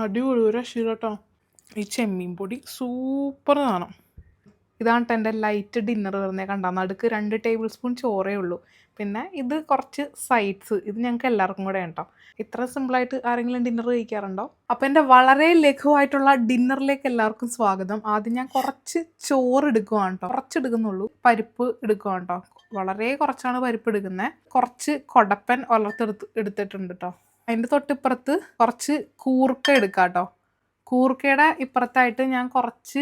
അടിപൊളി ഒരു രക്ഷയില്ല കേട്ടോ. ഈ ചെമ്മീൻ പൊടി സൂപ്പർ സാധനം. ഇതാണ് കേട്ടോ എൻ്റെ ലൈറ്റ് ഡിന്നർ വരുന്നത്. കണ്ടാൽ നടുക്ക് 2 ടേബിൾ സ്പൂൺ ചോറേ ഉള്ളൂ. പിന്നെ ഇത് കുറച്ച് സൈഡ്സ്. ഇത് ഞങ്ങൾക്ക് എല്ലാവർക്കും കൂടെ ഉണ്ടോ. ഇത്ര സിമ്പിളായിട്ട് ആരെങ്കിലും ഡിന്നർ കഴിക്കാറുണ്ടോ? അപ്പം എൻ്റെ വളരെ ലഘുവായിട്ടുള്ള ഡിന്നറിലേക്ക് എല്ലാവർക്കും സ്വാഗതം. ആദ്യം ഞാൻ കുറച്ച് ചോറ് എടുക്കുവാണ് കേട്ടോ. കുറച്ച് എടുക്കുന്നുള്ളൂ. പരിപ്പ് എടുക്കുവാണ് കേട്ടോ. വളരെ കുറച്ചാണ് പരിപ്പ് എടുക്കുന്നത്. കുറച്ച് കൊടപ്പൻ എടുത്തിട്ടുണ്ട് കേട്ടോ. അതിൻ്റെ തൊട്ടിപ്പുറത്ത് കുറച്ച് കൂർക്ക എടുക്കാം കേട്ടോ. കൂർക്കയുടെ ഇപ്പുറത്തായിട്ട് ഞാൻ കുറച്ച്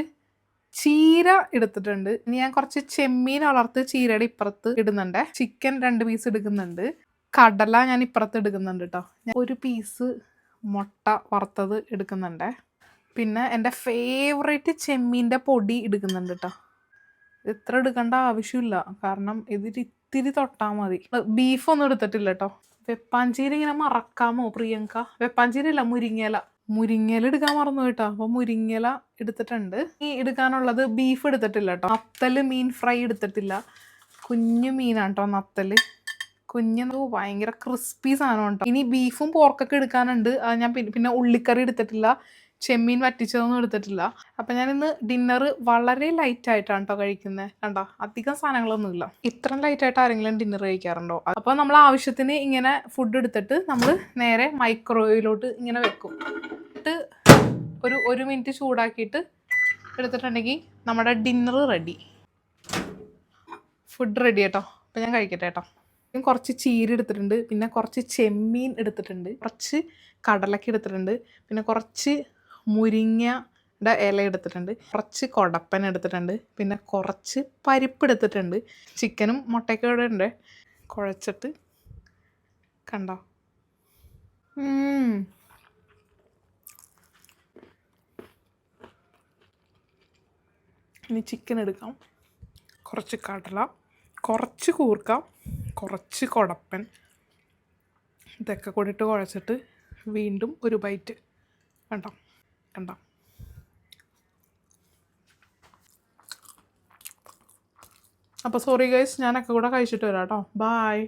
ചീര എടുത്തിട്ടുണ്ട്. ഇനി ഞാൻ കുറച്ച് ചെമ്മീൻ വളർത്ത് ചീരയുടെ ഇപ്പുറത്ത് ഇടുന്നുണ്ട്. ചിക്കൻ 2 പീസ് എടുക്കുന്നുണ്ട്. കടല ഞാൻ ഇപ്പുറത്ത് എടുക്കുന്നുണ്ട് കേട്ടോ. ഞാൻ 1 പീസ് മുട്ട വറുത്തത് എടുക്കുന്നുണ്ട്. പിന്നെ എൻ്റെ ഫേവറേറ്റ് ചെമ്മീൻ്റെ പൊടി എടുക്കുന്നുണ്ട് കേട്ടോ. ഇത്ര എടുക്കേണ്ട ആവശ്യമില്ല, കാരണം ഇതിൽ ഇത്തിരി തൊട്ടാൽ മതി. ബീഫൊന്നും എടുത്തിട്ടില്ല കേട്ടോ. വെപ്പാഞ്ചീര ഇങ്ങനെ മറക്കാമോ പ്രിയങ്ക? വെപ്പാഞ്ചീര ഇല്ല, മുരിങ്ങയില എടുക്കാൻ മറന്നു കേട്ടോ. അപ്പോൾ മുരിങ്ങയില എടുത്തിട്ടുണ്ട്. ഈ എടുക്കാനുള്ളത് ബീഫ് എടുത്തിട്ടില്ല കേട്ടോ. നത്തല് മീൻ ഫ്രൈ എടുത്തിട്ടില്ല. കുഞ്ഞു മീനാണ് കേട്ടോ നത്തല്. കുഞ്ഞെന്തോ ഭയങ്കര ക്രിസ്പി സാധനം കേട്ടോ. ഇനി ബീഫും പോർക്കൊക്കെ എടുക്കാനുണ്ട്. ഞാൻ പിന്നെ ഉള്ളിക്കറി എടുത്തിട്ടില്ല. ചെമ്മീൻ വറ്റിച്ചതൊന്നും എടുത്തിട്ടില്ല. അപ്പം ഞാനിന്ന് ഡിന്നർ വളരെ ലൈറ്റ് ആയിട്ടാണ് കേട്ടോ കഴിക്കുന്നത്. കണ്ടോ, അധികം സാധനങ്ങളൊന്നുമില്ല. ഇത്രയും ലൈറ്റായിട്ട് ആരെങ്കിലും ഡിന്നർ കഴിക്കാറുണ്ടോ? അപ്പോൾ നമ്മൾ ആവശ്യത്തിന് ഇങ്ങനെ ഫുഡ് എടുത്തിട്ട് നമ്മൾ നേരെ മൈക്രോവേവിലോട്ട് ഇങ്ങനെ വെക്കും. ഒരു 1 മിനിറ്റ് ചൂടാക്കിയിട്ട് എടുത്തിട്ടുണ്ടെങ്കിൽ നമ്മുടെ ഡിന്നർ റെഡി. ഫുഡ് റെഡി കേട്ടോ. അപ്പം ഞാൻ കഴിക്കട്ടെ കേട്ടോ. കുറച്ച് ചീര എടുത്തിട്ടുണ്ട്. പിന്നെ കുറച്ച് ചെമ്മീൻ എടുത്തിട്ടുണ്ട്. കുറച്ച് കടലക്ക എടുത്തിട്ടുണ്ട്. പിന്നെ കുറച്ച് മുരിങ്ങയുടെ ഇല എടുത്തിട്ടുണ്ട്. കുറച്ച് കൊടപ്പൻ എടുത്തിട്ടുണ്ട്. പിന്നെ കുറച്ച് പരിപ്പ് എടുത്തിട്ടുണ്ട്. ചിക്കനും മുട്ടയൊക്കെ ഇവിടെ ഉണ്ട്. കുഴച്ചിട്ട് കണ്ടോ. ഇനി ചിക്കൻ എടുക്കാം. കുറച്ച് കടല, കുറച്ച് കൂർക്ക, കുറച്ച് കൊടപ്പൻ, ഇതൊക്കെ കൂടിയിട്ട് കുഴച്ചിട്ട് വീണ്ടും ഒരു ബൈറ്റ്. കണ്ടോ. അപ്പോൾ സോറി ഗൈസ്, ഞാനൊക്കെ കൂടെ കഴിച്ചിട്ട് വരാം കേട്ടോ. ബായ്.